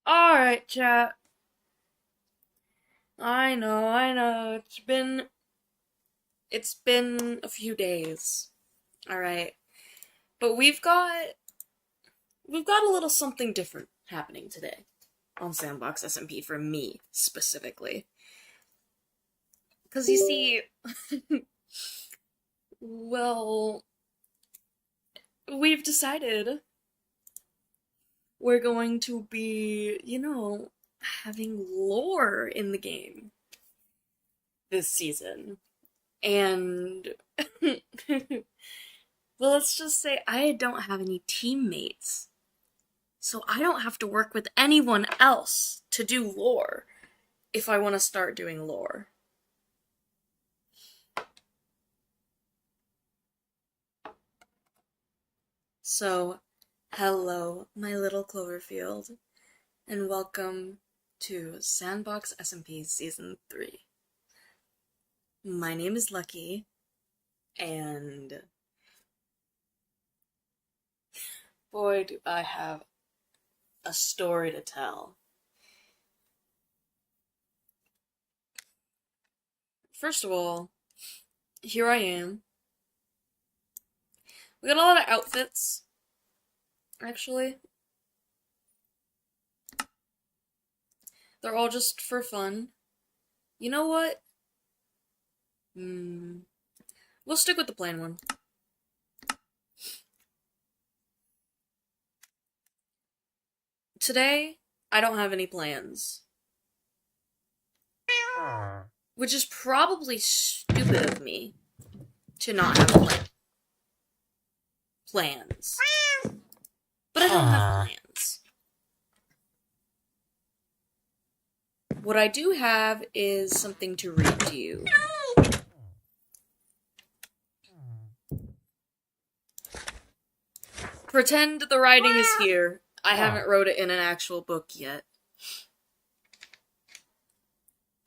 Alright, chat. I know. It's been a few days. Alright. But we've got a little something different happening today on Sandbox SMP for me specifically. Cause you see, well, we've decided we're going to be, having lore in the game this season. And well, let's just say I don't have any teammates. So I don't have to work with anyone else to do lore if I want to start doing lore. So, hello, my little Cloverfield, and welcome to Sandbox SMP Season 3. My name is Lucky, and boy, do I have a story to tell. First of all, here I am. We got a lot of outfits, actually. They're all just for fun. You know what? We'll stick with the plain one. Today, I don't have any plans. Which is probably stupid of me to not have plans. But I don't have plans. What I do have is something to read to you. Pretend the writing is here. I haven't wrote it in an actual book yet.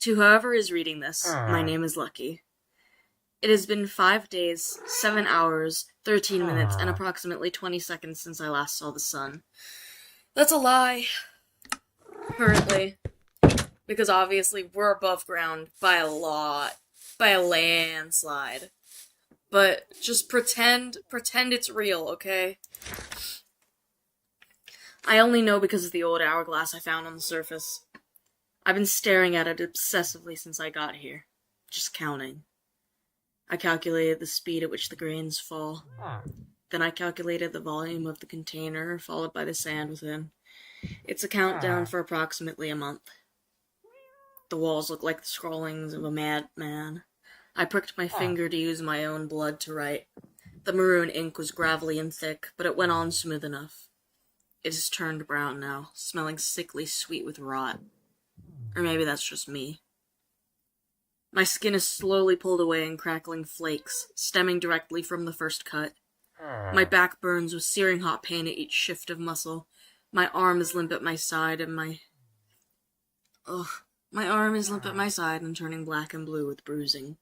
To whoever is reading this, my name is Lucky. It has been 5 days, 7 hours, 13 minutes, and approximately 20 seconds since I last saw the sun. That's a lie. Currently. Because obviously we're above ground by a lot. By a landslide. But just pretend it's real, okay? I only know because of the old hourglass I found on the surface. I've been staring at it obsessively since I got here. Just counting. I calculated the speed at which the grains fall. Then I calculated the volume of the container, followed by the sand within. It's a countdown for approximately a month. The walls look like the scrawlings of a madman. I pricked my finger to use my own blood to write. The maroon ink was gravelly and thick, but it went on smooth enough. It has turned brown now, smelling sickly sweet with rot. Or maybe that's just me. My skin is slowly pulled away in crackling flakes, stemming directly from the first cut. My back burns with searing hot pain at each shift of muscle. My arm is limp at my side and my arm is limp at my side and turning black and blue with bruising.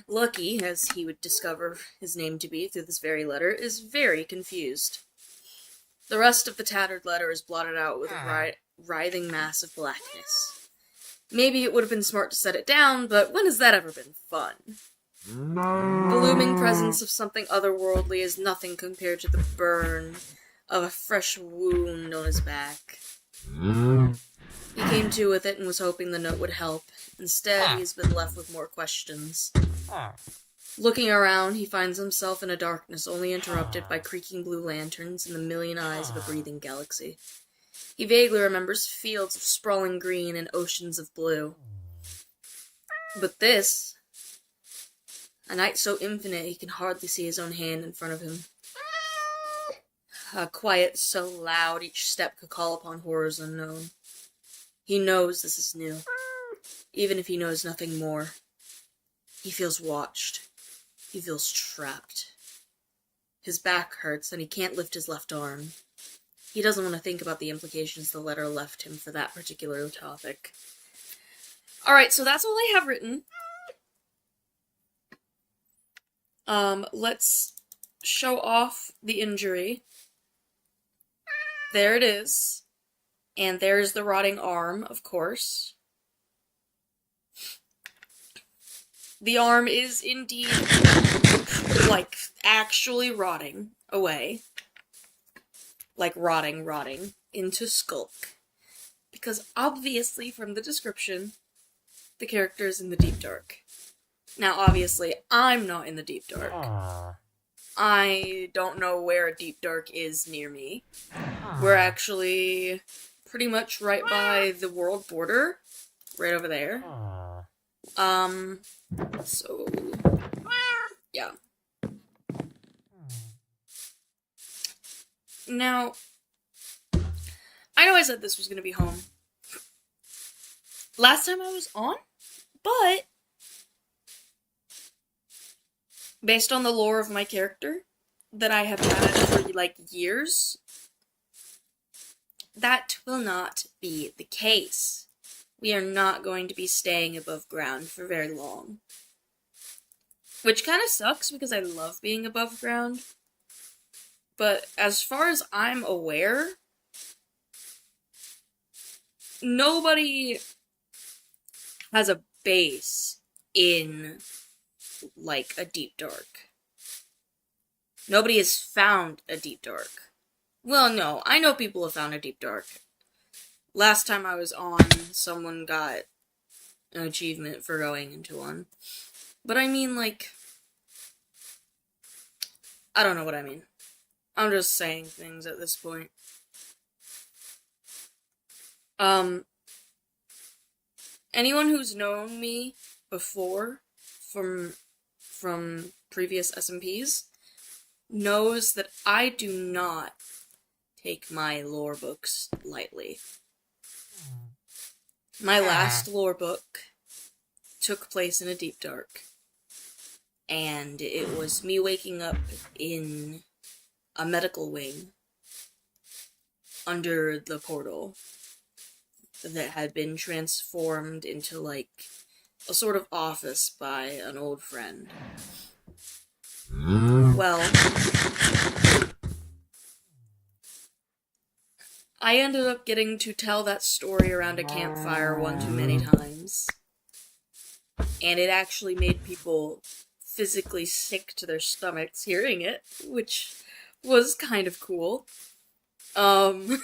Lucky, as he would discover his name to be through this very letter, is very confused. The rest of the tattered letter is blotted out with a writhing mass of blackness. Maybe it would have been smart to set it down, but when has that ever been fun? No. The looming presence of something otherworldly is nothing compared to the burn of a fresh wound on his back. He came to with it and was hoping the note would help. Instead, he's been left with more questions. Looking around, he finds himself in a darkness only interrupted by creaking blue lanterns and the million eyes of a breathing galaxy. He vaguely remembers fields of sprawling green and oceans of blue. But this, a night so infinite he can hardly see his own hand in front of him. A quiet so loud each step could call upon horrors unknown. He knows this is new, even if he knows nothing more. He feels watched. He feels trapped. His back hurts and he can't lift his left arm. He doesn't want to think about the implications the letter left him for that particular topic. Alright, so that's all I have written. Let's show off the injury. There it is. And there's the rotting arm, of course. The arm is indeed, like, actually rotting away. Like, rotting into skulk. Because obviously, from the description, the character's in the deep dark. Now, obviously, I'm not in the deep dark. I don't know where a deep dark is near me. We're actually pretty much right by the world border. Right over there. So, yeah. Now, I know I said this was going to be home last time I was on, but based on the lore of my character that I have had for, like, years, that will not be the case. We are not going to be staying above ground for very long. Which kind of sucks because I love being above ground. But as far as I'm aware, nobody has a base in, like, a deep dark. Nobody has found a deep dark. Well, no, I know people have found a deep dark. Last time I was on, someone got an achievement for going into one. But I mean, like, I don't know what I mean. I'm just saying things at this point. Anyone who's known me before from previous SMPs knows that I do not take my lore books lightly. My last lore book took place in a deep dark. And it was me waking up in a medical wing under the portal that had been transformed into, like, a sort of office by an old friend. Well, I ended up getting to tell that story around a campfire one too many times. And it actually made people physically sick to their stomachs hearing it, which was kind of cool. And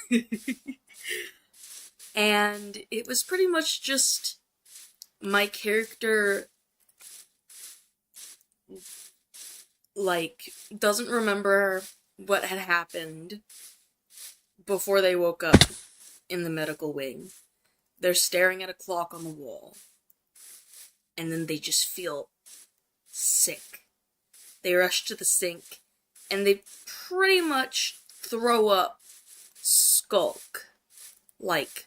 it was pretty much just my character, like, doesn't remember what had happened before they woke up in the medical wing. They're staring at a clock on the wall. And then they just feel sick. They rush to the sink, and they pretty much throw up skulk. Like,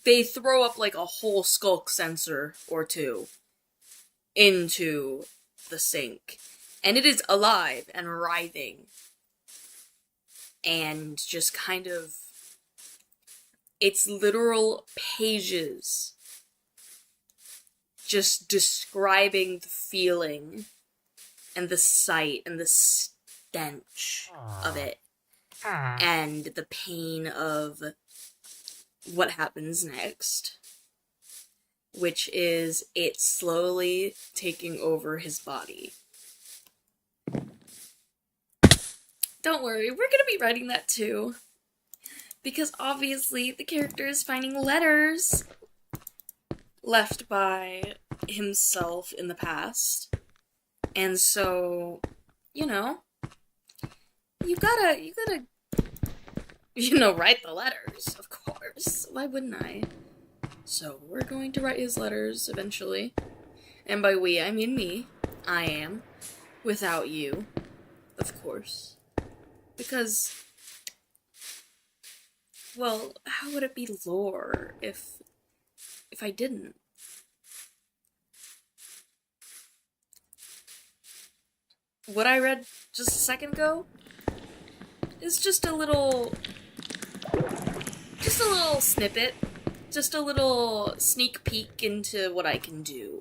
they throw up, like, a whole skulk sensor or two into the sink. And it is alive and writhing. And just kind of, it's literal pages just describing the feeling and the sight and the stench of it. And the pain of what happens next. Which is it slowly taking over his body. Don't worry, we're gonna be writing that too. Because obviously the character is finding letters left by himself in the past. And so, you know, you gotta, write the letters, of course. Why wouldn't I? So, we're going to write his letters eventually. And by we, I mean me. I am. Without you. Of course. Because, well, how would it be lore if I didn't? What I read just a second ago is just a little snippet, just a little sneak peek into what I can do.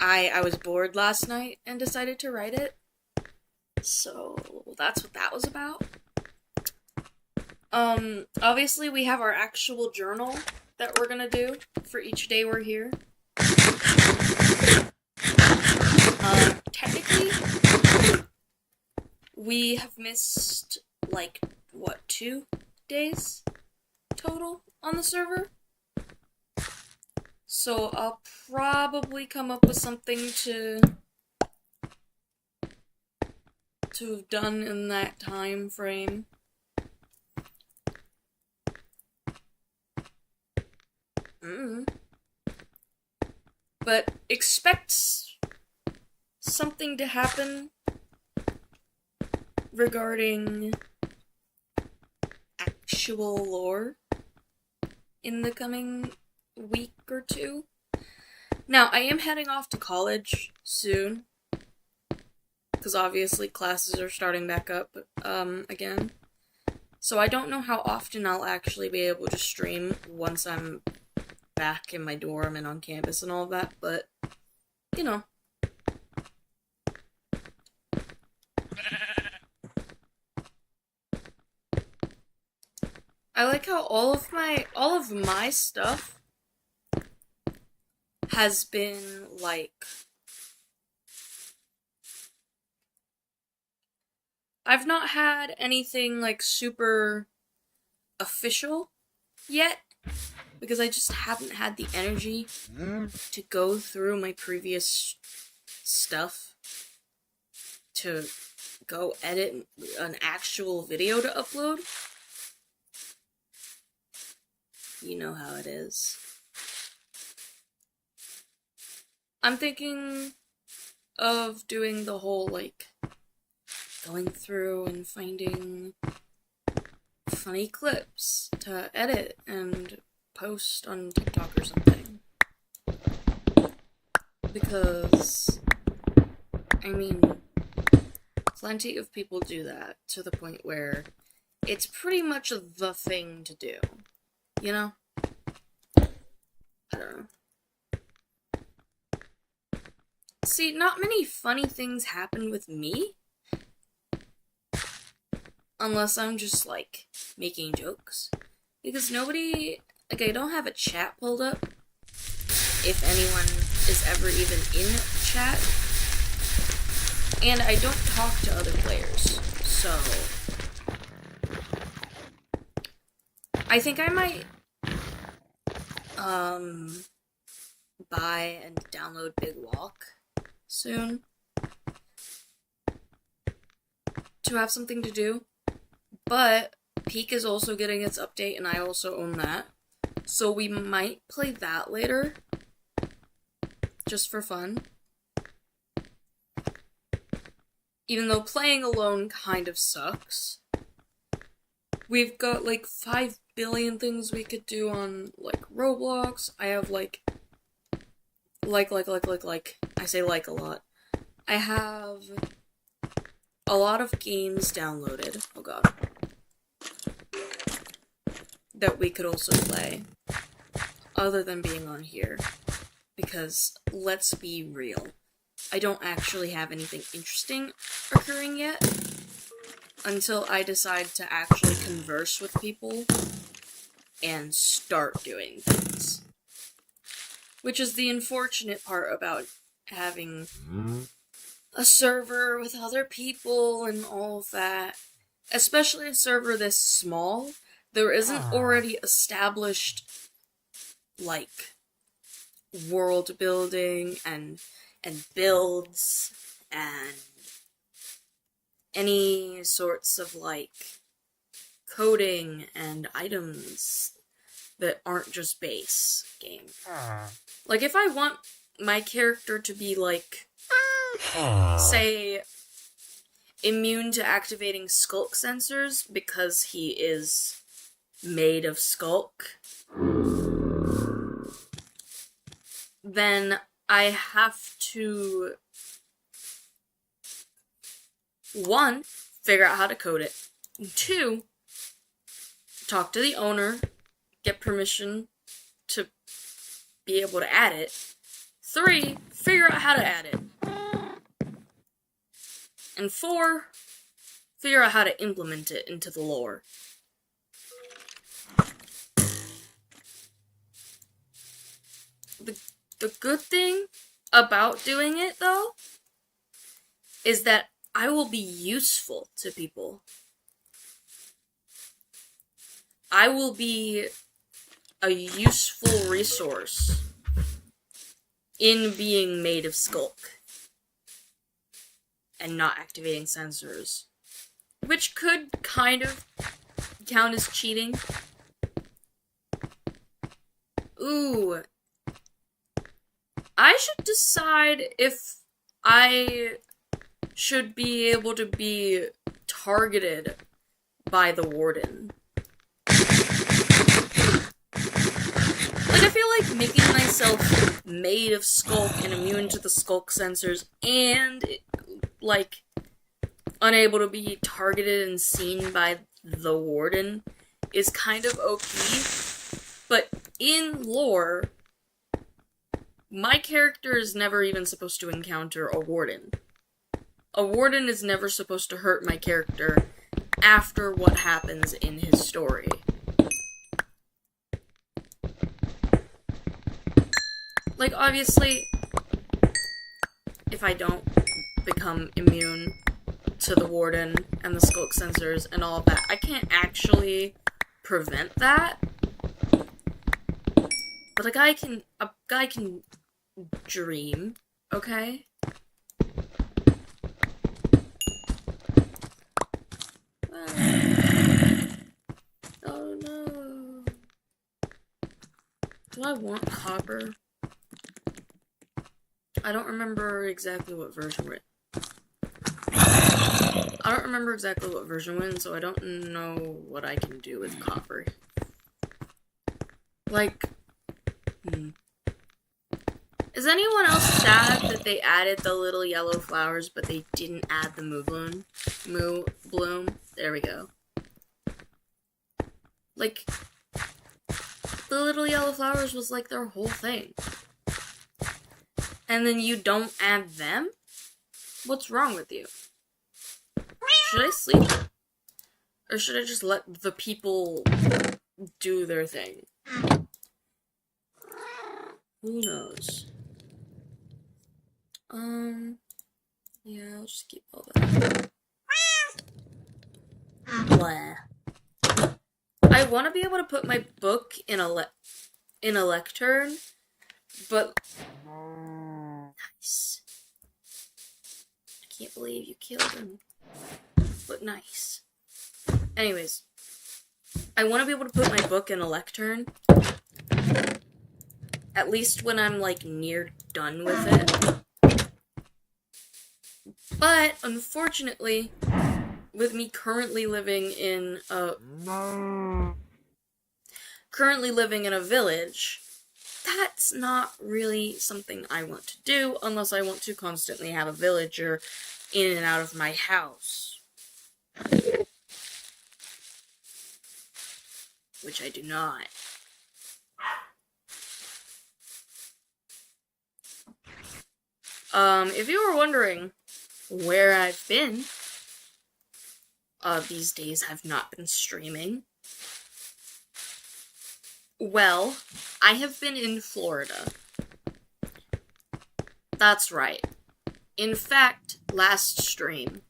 I was bored last night and decided to write it, so that's what that was about. Obviously we have our actual journal that we're gonna do for each day we're here. Technically, we have missed, like, what, 2 days total on the server? So I'll probably come up with something to have done in that time frame. But expect something to happen regarding actual lore in the coming week or 2. Now, I am heading off to college soon, because obviously classes are starting back up again. So I don't know how often I'll actually be able to stream once I'm back in my dorm and on campus and all of that, but, you know. I like how all of my stuff has been, like, I've not had anything, like, super official yet, because I just haven't had the energy to go through my previous stuff to go edit an actual video to upload. You know how it is. I'm thinking of doing the whole, like, going through and finding funny clips to edit and post on TikTok or something. Because, I mean, plenty of people do that to the point where it's pretty much the thing to do. You know? I don't know. See, not many funny things happen with me. Unless I'm just, like, making jokes. Because nobody... Like, I don't have a chat pulled up. If anyone is ever even in chat. And I don't talk to other players. So... I think I might... buy and download Big Walk soon. To have something to do. But Peak is also getting its update, and I also own that. So we might play that later. Just for fun. Even though playing alone kind of sucks. We've got, like, 5 billion things we could do on, like, Roblox. I have, like... I say like a lot. I have a lot of games downloaded. Oh god. That we could also play. Other than being on here. Because, let's be real. I don't actually have anything interesting occurring yet. Until I decide to actually converse with people. And start doing things. Which is the unfortunate part about having a server with other people and all of that. Especially a server this small. There isn't already established, like, world building and builds and any sorts of, like, coding and items that aren't just base game. Like, if I want my character to be, like, say, immune to activating skulk sensors because he is made of skulk, then I have to, 1, figure out how to code it, and 2, talk to the owner, get permission to be able to add it, 3, figure out how to add it, and 4, figure out how to implement it into the lore. the good thing about doing it, though, is that I will be useful to people. I will be a useful resource in being made of skulk and not activating sensors, which could kind of count as cheating. Ooh. I should decide if I should be able to be targeted by the warden. Like, I feel like making myself made of skulk and immune to the skulk sensors and, like, unable to be targeted and seen by the warden is kind of OP. But in lore, my character is never even supposed to encounter a warden. A warden is never supposed to hurt my character after what happens in his story. Like, obviously, if I don't become immune to the warden and the skulk sensors and all of that, I can't actually prevent that. But a guy can dream, okay? Oh no. Do I want copper? I don't remember exactly what version we're in. I don't remember exactly what version we're in, so I don't know what I can do with copper. Like, Is anyone else sad that they added the little yellow flowers, but they didn't add the moo bloom? There we go. Like, the little yellow flowers was like their whole thing. And then you don't add them? What's wrong with you? Should I sleep? Or should I just let the people do their thing? Who knows? Yeah, I'll just keep all that. Blah. I want to be able to put my book in a lectern, but nice. I can't believe you killed him. But nice. Anyways, I want to be able to put my book in a lectern. At least when I'm, like, near done with it. But, unfortunately, with me currently living in a village, that's not really something I want to do unless I want to constantly have a villager in and out of my house. Which I do not. If you were wondering where I've been, these days I've not been streaming. Well, I have been in Florida. That's right. In fact, last stream,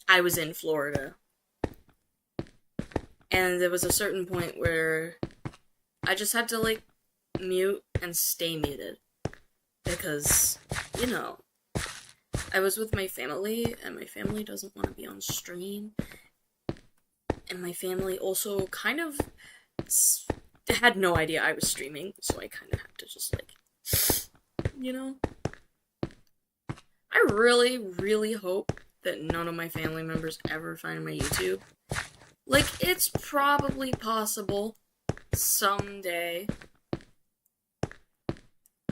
I was in Florida. And there was a certain point where I just had to, like, mute and stay muted. Because, you know, I was with my family, and my family doesn't want to be on stream. And my family also kind of had no idea I was streaming, so I kind of had to just, like, you know? I really, really hope that none of my family members ever find my YouTube. Like, it's probably possible someday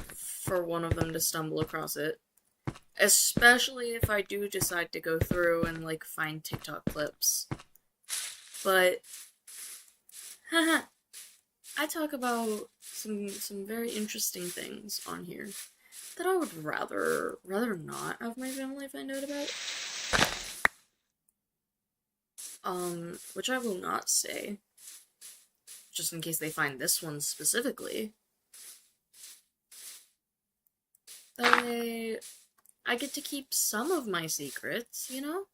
for one of them to stumble across it. Especially if I do decide to go through and, like, find TikTok clips. But, haha, I talk about some very interesting things on here that I would rather not have my family find out about. Which I will not say. just in case they find this one specifically. That way, I get to keep some of my secrets, you know?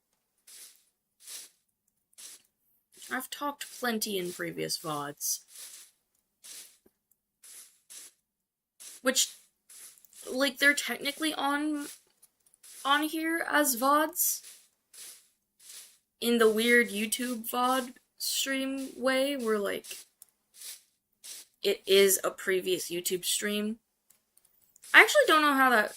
I've talked plenty in previous VODs. Which, like, they're technically on here as VODs. In the weird YouTube VOD stream way, where, like, it is a previous YouTube stream. I actually don't know how that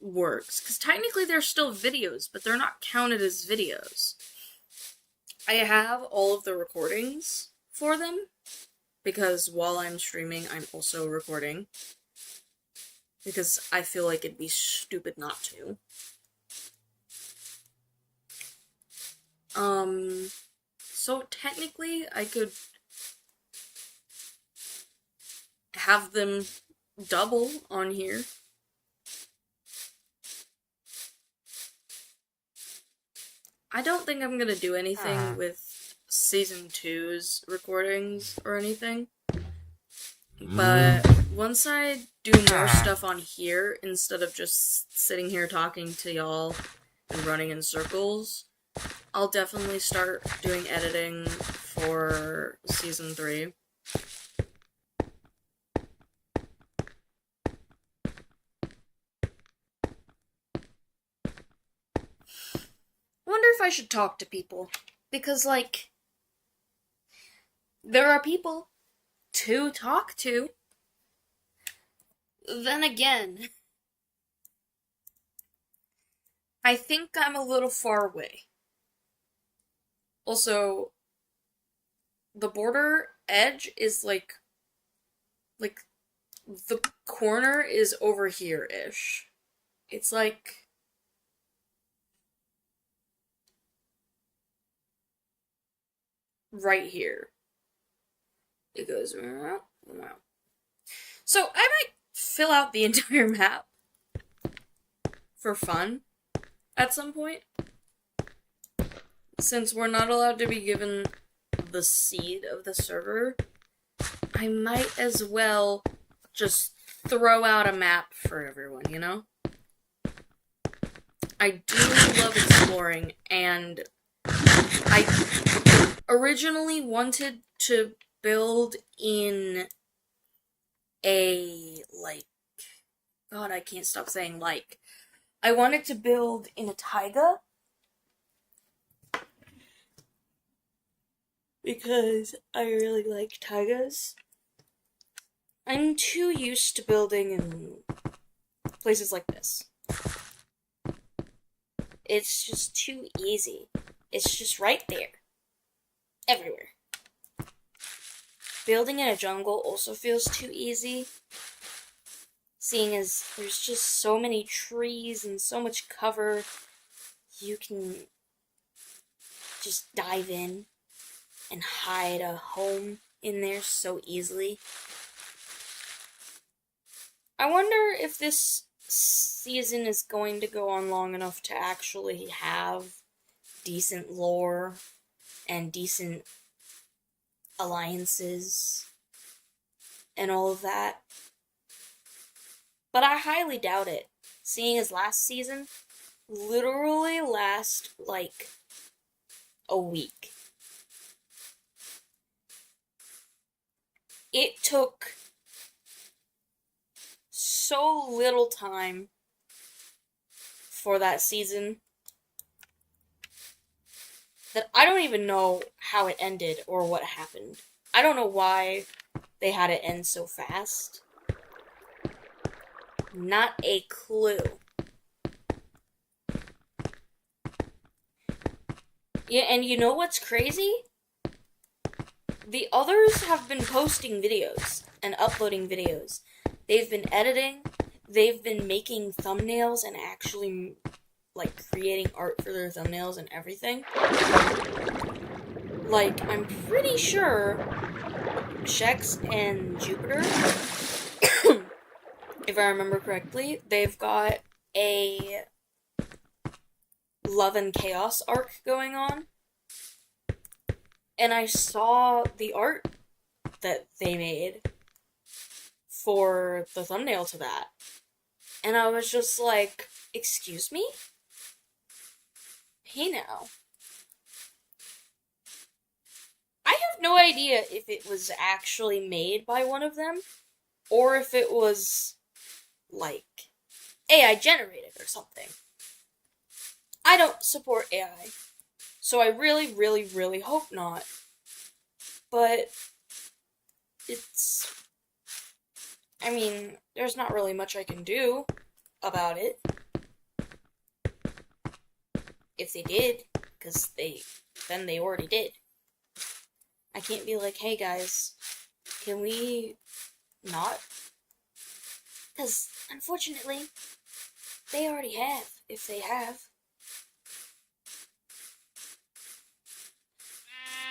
works, because technically they're still videos, but they're not counted as videos. I have all of the recordings for them, because while I'm streaming, I'm also recording. Because I feel like it'd be stupid not to. So technically, I could have them double on here. I don't think I'm gonna do anything with Season 2's recordings or anything. But once I do more stuff on here, instead of just sitting here talking to y'all and running in circles, I'll definitely start doing editing for Season 3. Wonder if I should talk to people, because, like, there are people to talk to. Then again, I think I'm a little far away. Also, the border edge is like the corner is over here-ish. It's like right here. It goes wow. So I might fill out the entire map for fun at some point. Since we're not allowed to be given the seed of the server, I might as well just throw out a map for everyone, you know? I do love exploring, and I originally wanted to build in a, like, God, I can't stop saying like. I wanted to build in a taiga, because I really like taigas. I'm too used to building in places like this. It's just too easy. It's just right there. Everywhere. Building in a jungle also feels too easy, seeing as there's just so many trees and so much cover. You can just dive in and hide a home in there so easily. I wonder if this season is going to go on long enough to actually have decent lore and decent alliances and all of that. But I highly doubt it, seeing as last season literally last like a week. It took so little time for that season that I don't even know how it ended or what happened. I don't know why they had it end so fast. Not a clue. Yeah, and you know what's crazy? The others have been posting videos and uploading videos. They've been editing, they've been making thumbnails and actually, like, creating art for their thumbnails and everything. Like, I'm pretty sure Shex and Jupiter, if I remember correctly, they've got a Love and Chaos arc going on. And I saw the art that they made for the thumbnail to that. And I was just like, excuse me? Hey now. I have no idea if it was actually made by one of them, or if it was, like, AI generated or something. I don't support AI, so I really, really, really hope not. But I mean, there's not really much I can do about it. If they did, because then they already did. I can't be like, hey guys, can we not? Because, unfortunately, they already have, if they have.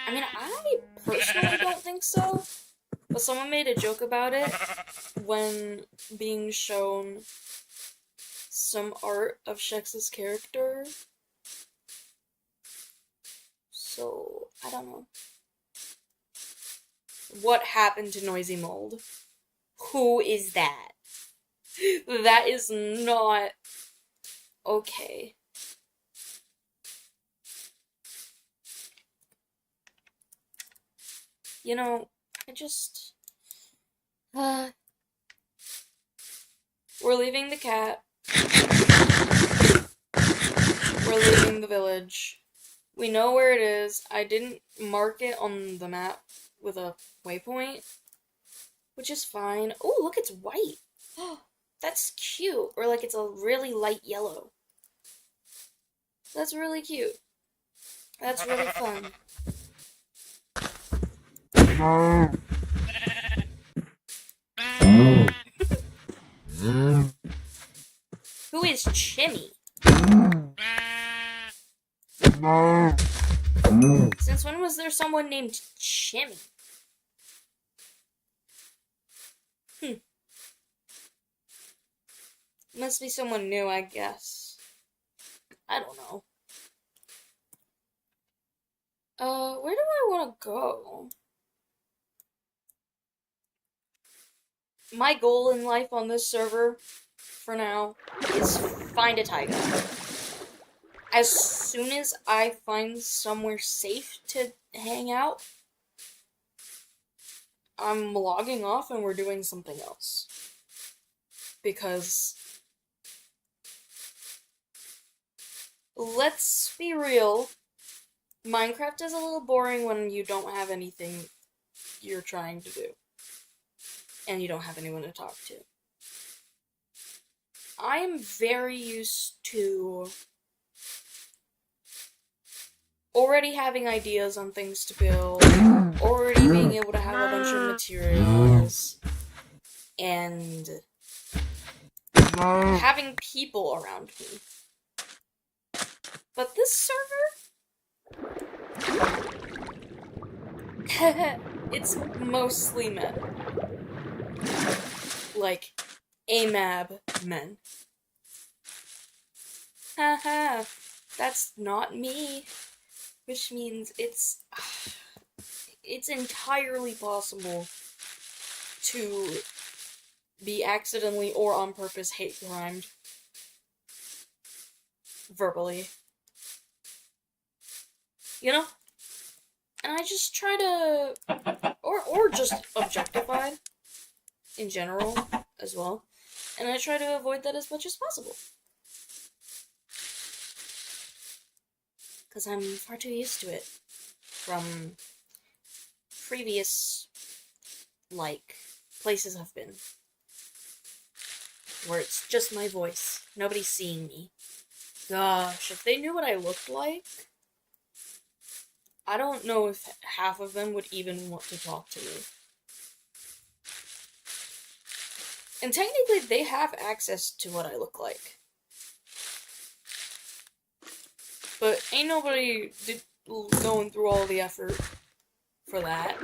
I mean, I personally don't think so, but someone made a joke about it when being shown some art of Shex's character. So, I don't know. What happened to Noisy Mold? Who is that? That is not okay. You know, I just... we're leaving the cat. We're leaving the village. We know where it is. I didn't mark it on the map with a waypoint, which is fine. Oh, look, it's white. That's cute. Or like it's a really light yellow. That's really cute. That's really fun. Who is Chimmy? Since when was there someone named Chimmy? Must be someone new, I guess. I don't know. Where do I want to go? My goal in life on this server, for now, is find a taiga. As soon as I find somewhere safe to hang out, I'm logging off and we're doing something else. Because, let's be real, Minecraft is a little boring when you don't have anything you're trying to do. And you don't have anyone to talk to. I am very used to already having ideas on things to build, already being able to have a bunch of materials, and having people around me. But this server? It's mostly men. Like, AMAB men. Haha, that's not me. Which means it's entirely possible to be accidentally or on purpose hate crimed. Verbally. You know? And I just try to... Or just objectified. In general, as well. And I try to avoid that as much as possible. Because I'm far too used to it. From previous, like, places I've been. Where it's just my voice. Nobody's seeing me. Gosh, if they knew what I looked like, I don't know if half of them would even want to talk to me. And technically, they have access to what I look like. But ain't nobody going through all the effort for that.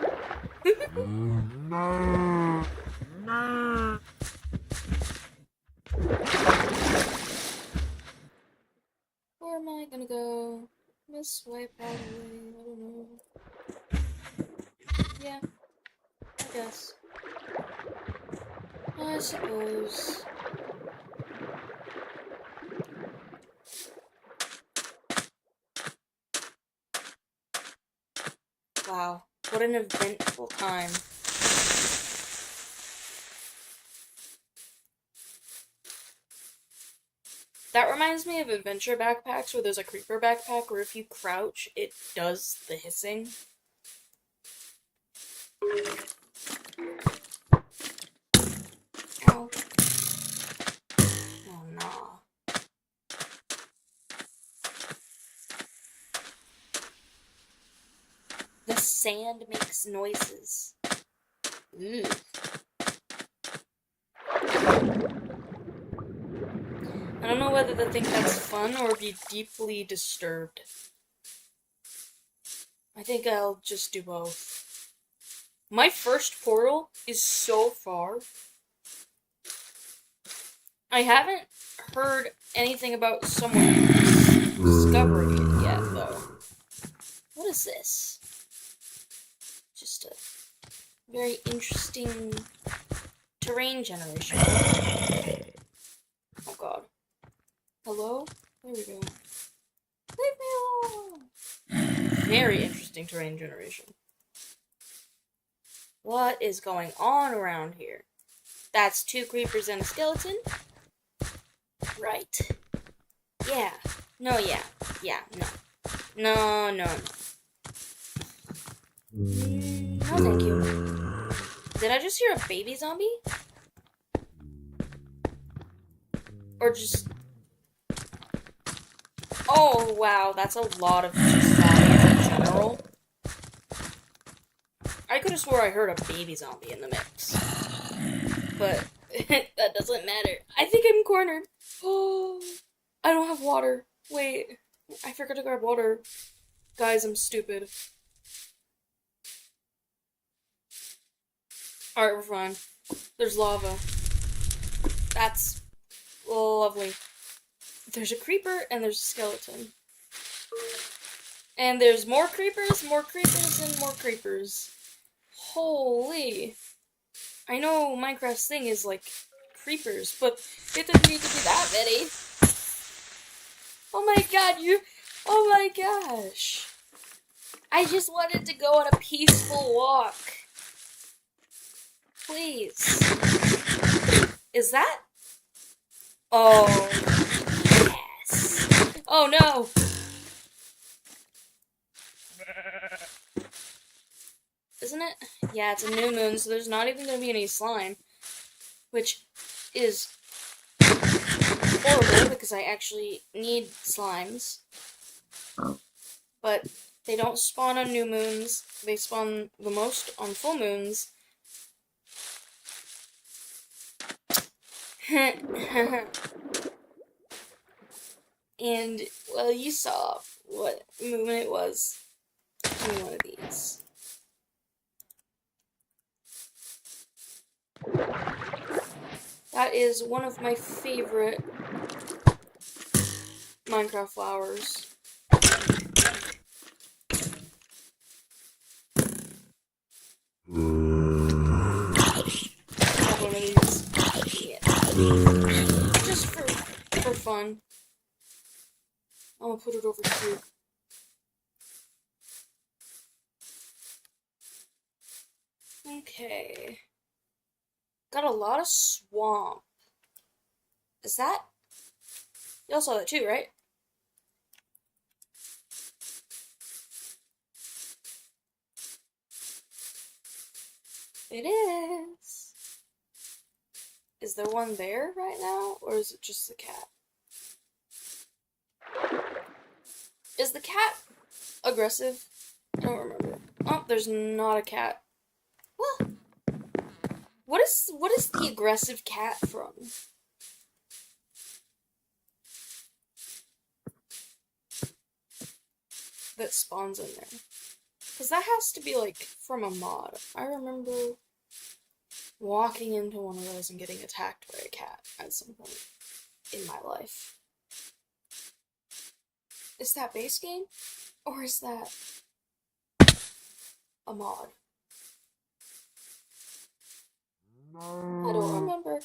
Where am I gonna go? This way, probably. I don't know. Yeah. guess. I suppose. Wow, what an eventful time. That reminds me of adventure backpacks where there's a creeper backpack where if you crouch, it does the hissing. Ow. Oh, nah. The sand makes noises. Ugh. I don't know whether to think that's fun or be deeply disturbed. I think I'll just do both. My first portal is so far. I haven't heard anything about someone discovering it yet, though. What is this? Just a very interesting terrain generation. Oh god. Hello? There we go. Leave me alone! Very interesting terrain generation. What is going on around here? That's 2 creepers and a skeleton? Right. Yeah. No, yeah. Yeah, no. No, no, no. No, thank you. Did I just hear a baby zombie? Or just... Oh, wow, that's a lot of just zombies in general. I could have swore I heard a baby zombie in the mix. But that doesn't matter. I think I'm cornered. Oh, I don't have water. Wait, I forgot to grab water. Guys, I'm stupid. Alright, we're fine. There's lava. That's lovely. There's a creeper, and there's a skeleton. And there's more creepers, and more creepers. Holy. I know Minecraft's thing is, like, creepers, but it doesn't need to be that many. Oh my god, oh my gosh. I just wanted to go on a peaceful walk. Please. Is that? Oh, yes. Oh no. Isn't it? Yeah, it's a new moon, so there's not even going to be any slime. Which is horrible, because I actually need slimes. But they don't spawn on new moons. They spawn the most on full moons. And, well, you saw what movement it was. Give me one of these. That is one of my favorite Minecraft flowers. Have one of these. Yeah. Just for fun. I'm gonna put it over here. Okay. Got a lot of swamp. Is that? Y'all saw that too, right? It is. Is there one there right now, or is it just the cat? Is the cat aggressive? I don't remember. Oh, there's not a cat. What? What is the aggressive cat from? That spawns in there. Because that has to be, like, from a mod. I remember walking into one of those and getting attacked by a cat at some point in my life. Is that base game? Or is that a mod? I don't remember.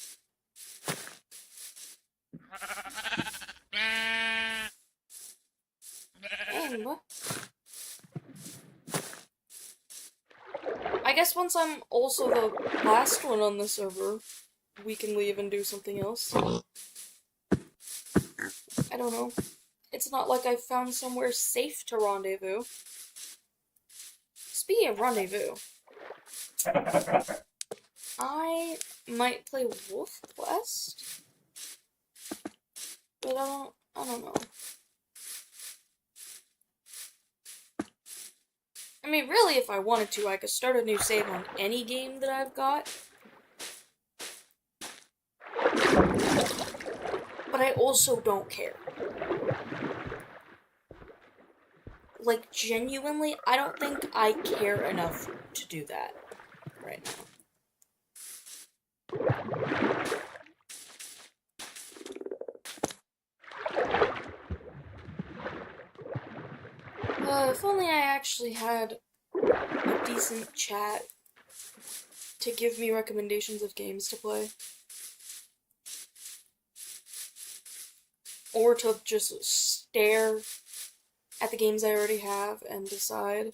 Dang, what? I guess once I'm also the last one on the server, we can leave and do something else. I don't know. It's not like I've found somewhere safe to rendezvous. Speaking of rendezvous, I might play Wolf Quest, but I don't know. I mean, really, if I wanted to, I could start a new save on any game that I've got. But I also don't care. Like, genuinely, I don't think I care enough to do that right now. If only I actually had a decent chat to give me recommendations of games to play. Or to just stare at the games I already have and decide.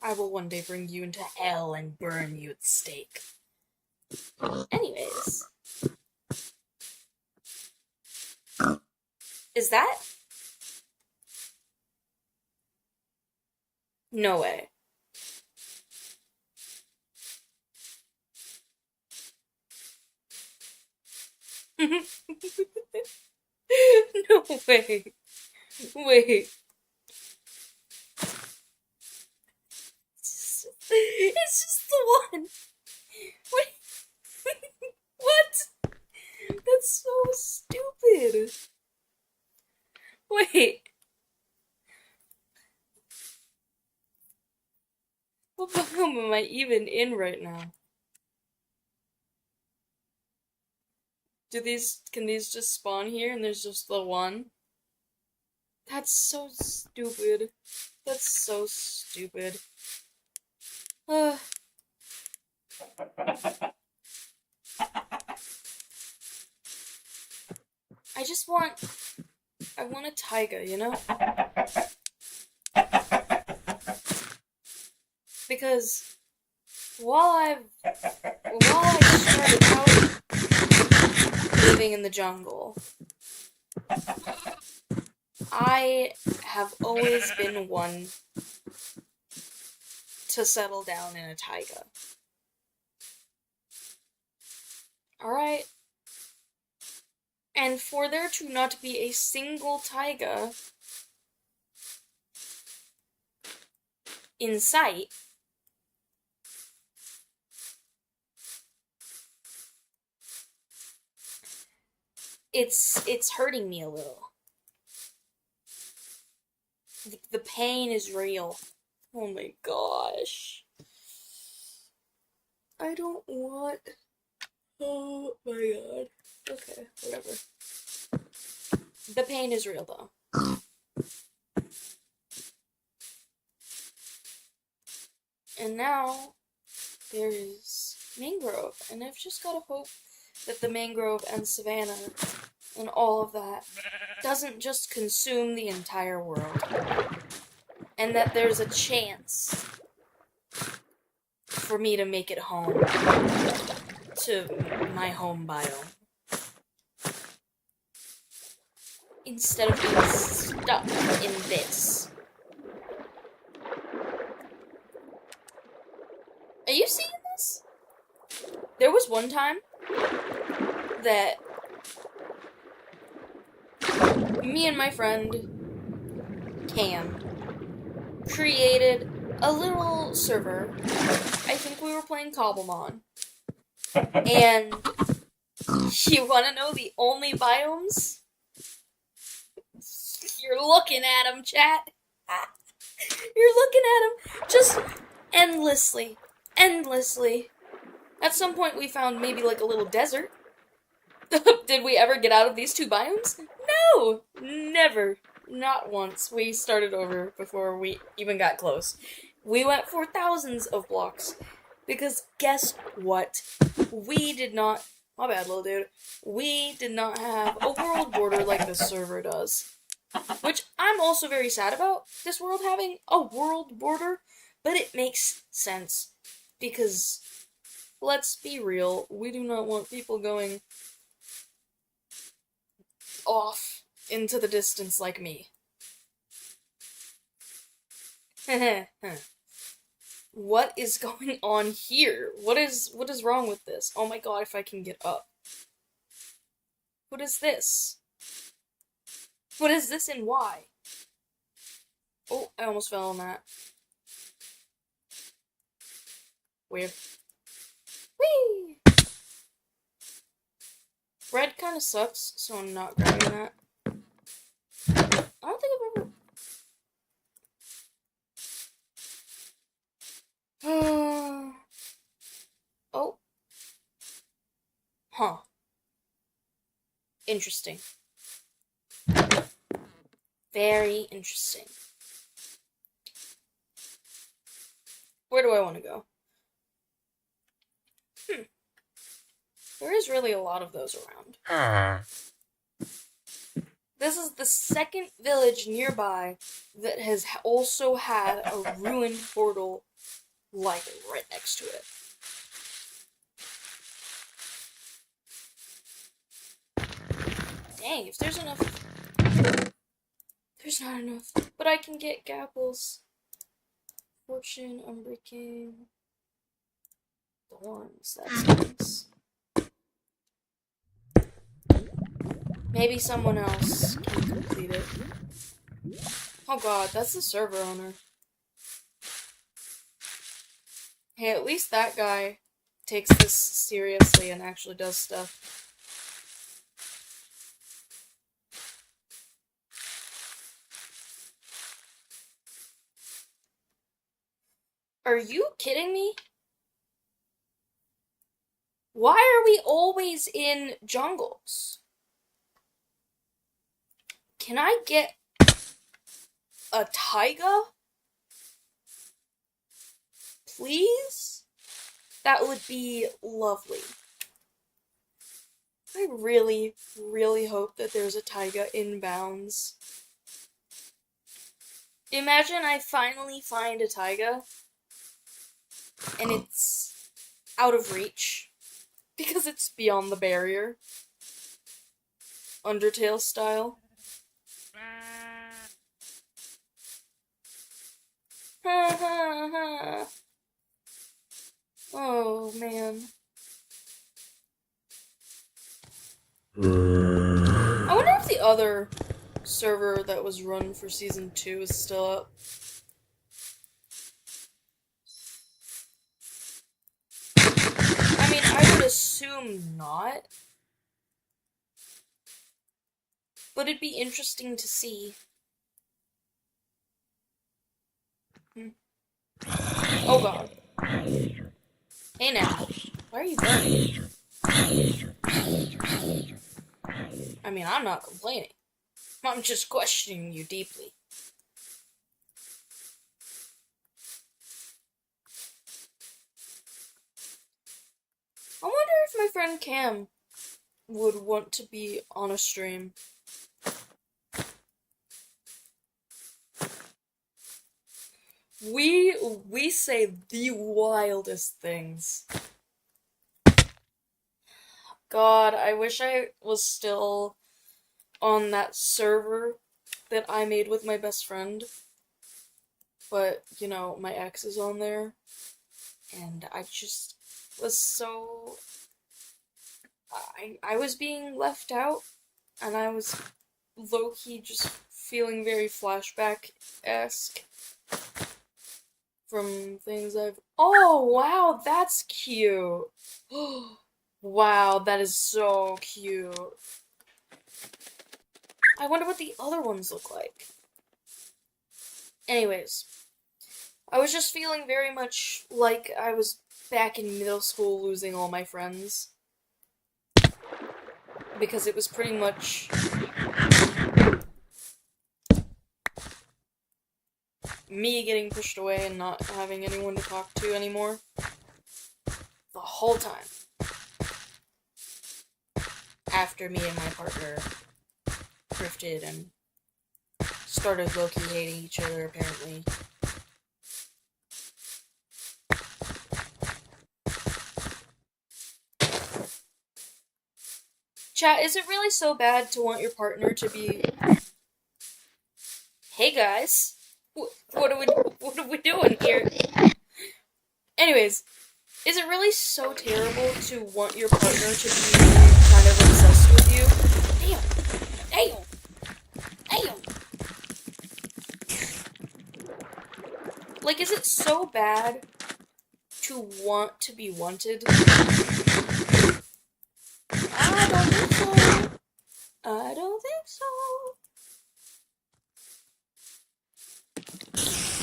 I will one day bring you into hell and burn you at the stake. Anyways. Is that? No way. No way. Wait. It's just the one. Wait. What? That's so stupid. Wait. What biome am I even in right now? Can these just spawn here and there's just the one? That's so stupid. That's so stupid. I want a taiga, you know? Because while I started out living in the jungle, I have always been one to settle down in a taiga. Alright? And for there to not be a single taiga in sight, it's hurting me a little. The pain is real. Oh my gosh. I don't want... Oh my god. Okay, whatever. The pain is real, though. And now, there is mangrove, and I've just gotta hope that the mangrove and savanna and all of that doesn't just consume the entire world. And that there's a chance for me to make it home to my home biome. Instead of being stuck in this. Are you seeing this? There was one time that me and my friend Cam created a little server. I think we were playing Cobblemon. And you wanna know the only biomes? You're looking at them, chat. You're looking at them just endlessly. At some point we found maybe like a little desert. Did we ever get out of these 2 biomes? No! Never. Not once. We started over before we even got close. We went for thousands of blocks. Because guess what? We did not... My bad, little dude. We did not have a world border like this server does. Which I'm also very sad about, this world having a world border. But it makes sense. Because, let's be real, we do not want people going off into the distance like me. What is going on here? What is wrong with this? Oh my god, if I can get up. What is this? What is this and why? Oh, I almost fell on that. Weird. Whee! Red kind of sucks, so I'm not grabbing that. I don't think I've ever... Oh. Huh. Interesting. Very interesting. Where do I want to go? There is really a lot of those around. This is the second village nearby that has also had a ruined portal like right next to it. Dang, if there's enough... There's not enough. But I can get Gapples. Fortune, Unbreaking... Thorns, that's nice. Maybe someone else can complete it. Oh god, that's the server owner. Hey, at least that guy takes this seriously and actually does stuff. Are you kidding me? Why are we always in jungles? Can I get a taiga? Please? That would be lovely. I really, really hope that there's a taiga inbounds. Imagine I finally find a taiga and it's out of reach because it's beyond the barrier. Undertale style. Oh, man. I wonder if the other server that was run for Season 2 is still up. I mean, I would assume not. But it'd be interesting to see. Oh god. Hey now. Why are you burning? I mean, I'm not complaining. I'm just questioning you deeply. I wonder if my friend Cam would want to be on a stream. We say the wildest things. God, I wish I was still on that server that I made with my best friend. But, you know, my ex is on there. And I just was so... I was being left out. And I was low-key just feeling very flashback-esque. From things I've... Oh, wow, that's cute. Wow, that is so cute. I wonder what the other ones look like. Anyways, I was just feeling very much like I was back in middle school losing all my friends. because it was pretty much me getting pushed away and not having anyone to talk to anymore the whole time. After me and my partner drifted and started low-key hating each other, apparently. Chat, is it really so bad to want your partner to be... Hey guys, what are we doing here? Anyways, is it really so terrible to want your partner to be kind of obsessed with you? Damn! Like, is it so bad to want to be wanted? I don't think so.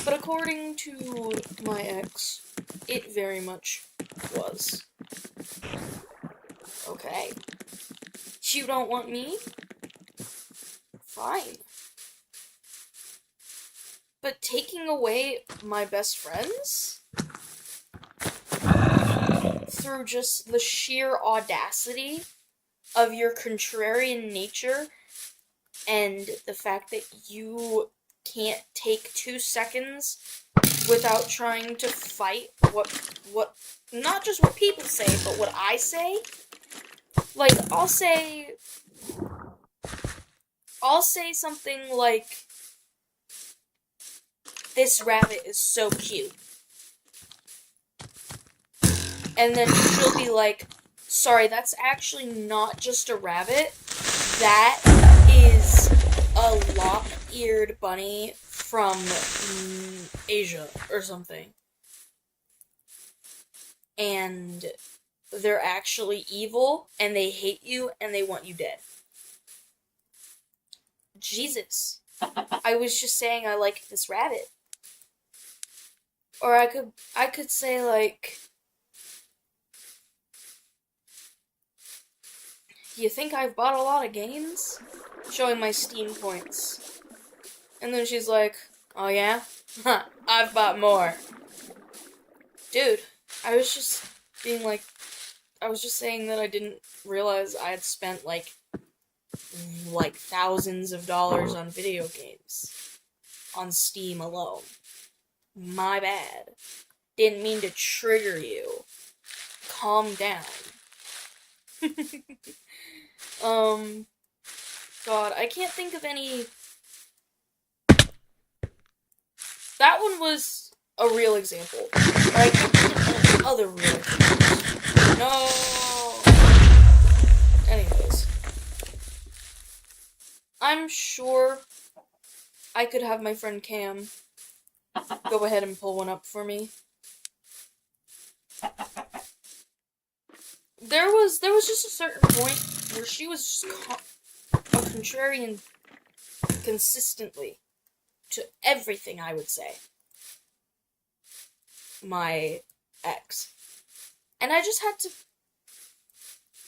But according to my ex, it very much was. Okay. You don't want me? Fine. But taking away my best friends? Through just the sheer audacity of your contrarian nature and the fact that you can't take 2 seconds without trying to fight what not just what people say, but what I say. Like, I'll say something like, "This rabbit is so cute." And then she'll be like, "Sorry, that's actually not just a rabbit. That is a lop-eared bunny from Asia or something. And they're actually evil, and they hate you, and they want you dead." Jesus. I was just saying I like this rabbit. Or I could say, like, "You think I've bought a lot of games?" Showing my Steam points. And then she's like, "Oh yeah? Huh, I've bought more." Dude, I was just saying that I didn't realize I had spent, like thousands of dollars on video games. On Steam alone. My bad. Didn't mean to trigger you. Calm down. God, I can't think of any... That one was a real example. But I can't think of any other real examples. No! Anyways. I'm sure I could have my friend Cam go ahead and pull one up for me. There was just a certain point where she was just a contrarian consistently to everything I would say. My ex. And I just had to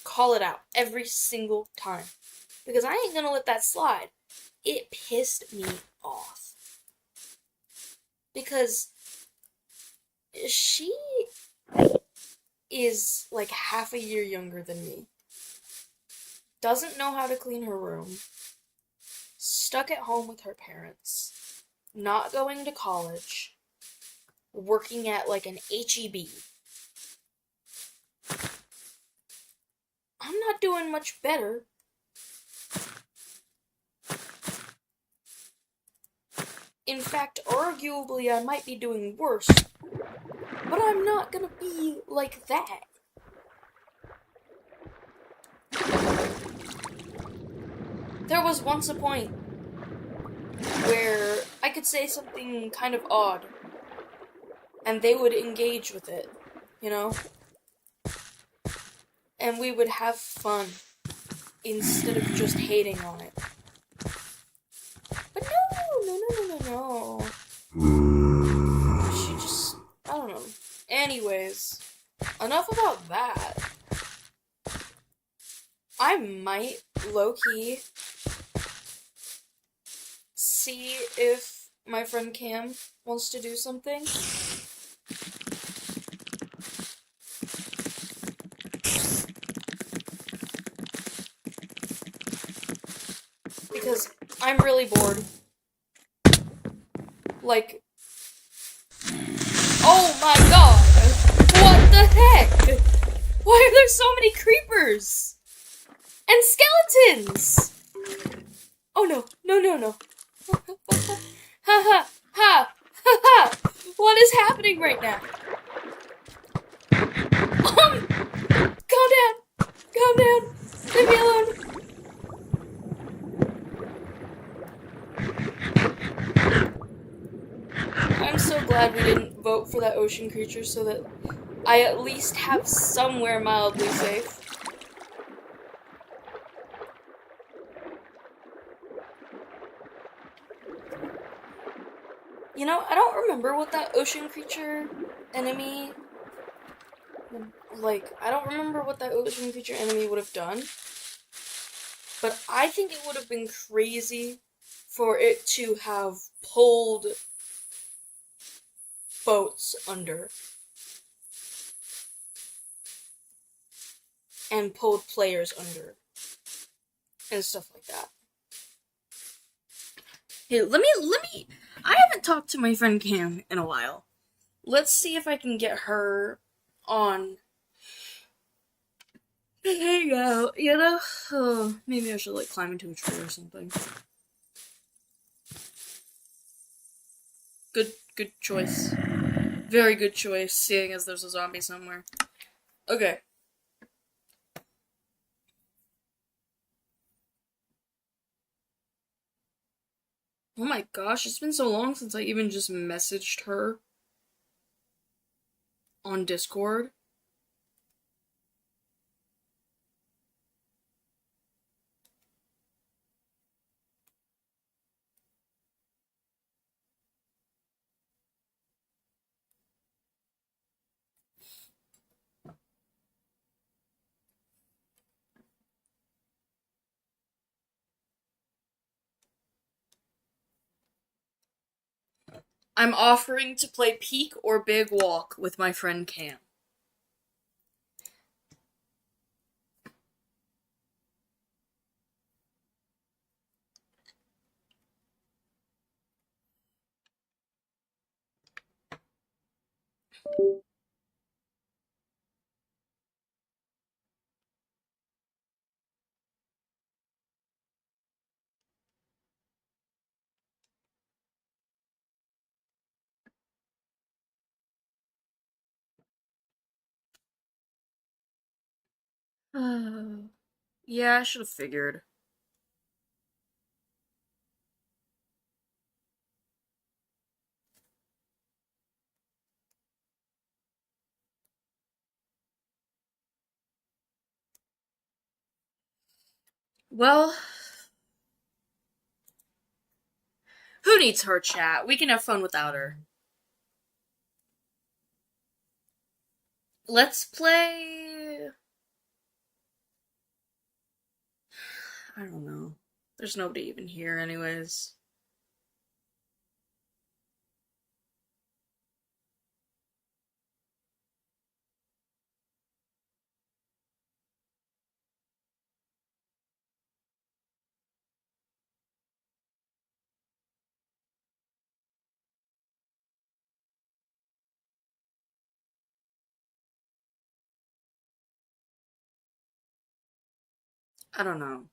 call it out every single time. Because I ain't gonna let that slide. It pissed me off. Because she is like half a year younger than me. Doesn't know how to clean her room. Stuck at home with her parents. Not going to college. Working at like an HEB. I'm not doing much better. In fact, arguably, I might be doing worse. But I'm not gonna be like that. There was once a point where I could say something kind of odd, and they would engage with it, you know? And we would have fun, instead of just hating on it. But no. She just, I don't know. Anyways, enough about that. I might low-key see if my friend Cam wants to do something. Because I'm really bored. Like, oh my god! What the heck? Why are there so many creepers? And skeletons! Oh no, no, no, no. Ha ha, ha, ha, ha! What is happening right now? Calm down! Calm down! Leave me alone! I'm so glad we didn't vote for that ocean creature so that I at least have somewhere mildly safe. You know, I don't remember what that ocean creature enemy... I don't remember what that ocean creature enemy would have done. But I think it would have been crazy for it to have pulled boats under. And pulled players under. And stuff like that. Hey, let me... I haven't talked to my friend Cam in a while. Let's see if I can get her on. Hang out, you know? Oh, maybe I should, climb into a tree or something. Good choice. Very good choice, seeing as there's a zombie somewhere. Okay. Oh my gosh, it's been so long since I even just messaged her on Discord. I'm offering to play Peek or Big Walk with my friend Cam. Yeah, I should have figured. Well, who needs her chat? We can have fun without her. Let's play... I don't know. There's nobody even here anyways. I don't know.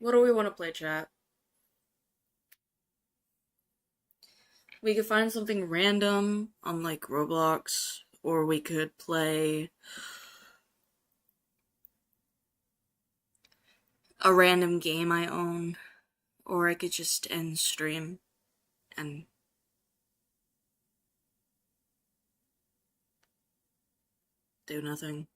What do we want to play, chat? We could find something random on, Roblox, or we could play a random game I own, or I could just end stream and do nothing.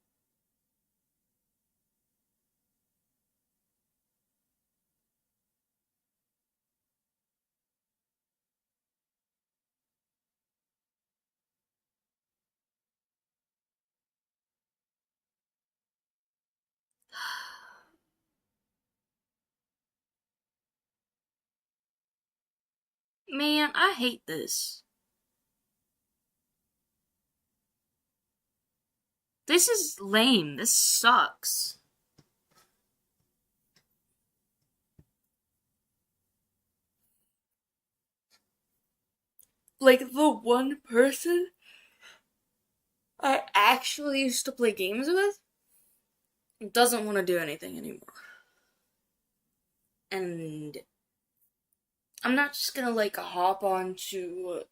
Man, I hate this. This is lame. This sucks. Like, the one person I actually used to play games with doesn't want to do anything anymore. And I'm not just gonna, like, hop onto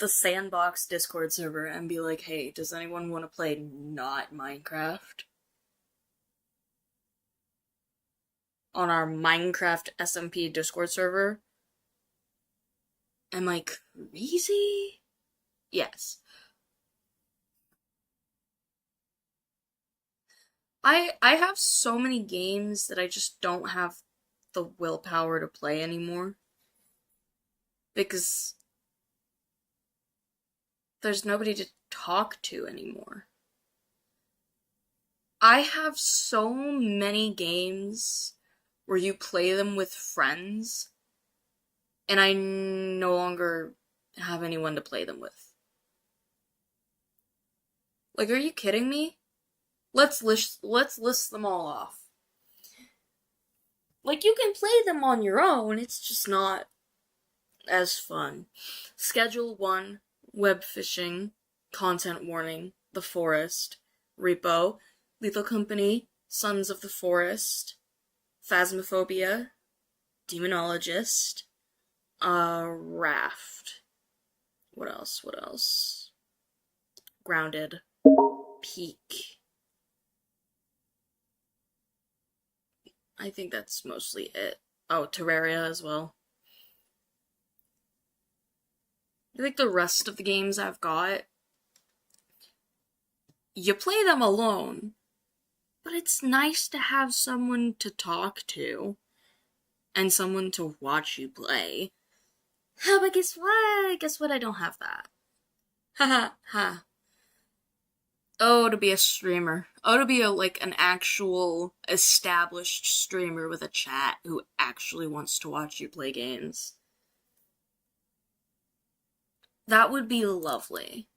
the Sandbox Discord server and be like, hey, does anyone want to play not Minecraft? On our Minecraft SMP Discord server? Am I crazy? Yes. I have so many games that I just don't have the willpower to play anymore. Because there's nobody to talk to anymore. I have so many games where you play them with friends, and I no longer have anyone to play them with. Like, are you kidding me? Let's list them all off. Like, you can play them on your own, it's just not as fun. Schedule 1, web fishing, content warning, The Forest, Repo, Lethal Company, Sons of the Forest, Phasmophobia, Demonologist, Raft. What else? Grounded. Peak. I think that's mostly it. Oh, Terraria as well. I think the rest of the games I've got, you play them alone, but it's nice to have someone to talk to and someone to watch you play. But guess what? Guess what? I don't have that. Ha ha. Oh, to be a streamer. Oh, to be an actual established streamer with a chat who actually wants to watch you play games. That would be lovely.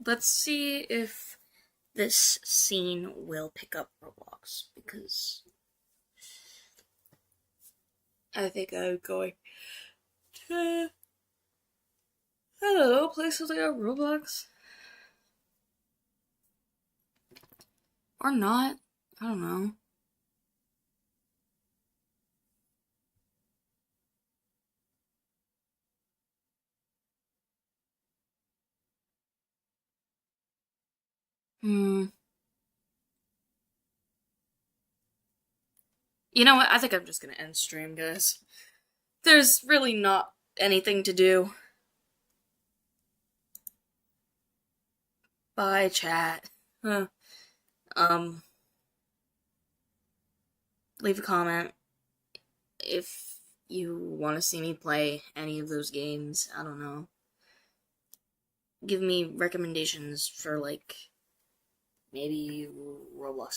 Let's see if this scene will pick up Roblox, because I think I'm going to, I don't know, places like Roblox. Or not. I don't know. You know what? I think I'm just gonna end stream, guys. There's really not anything to do. Bye, chat. Leave a comment if you want to see me play any of those games. I don't know. Give me recommendations for, maybe Roblox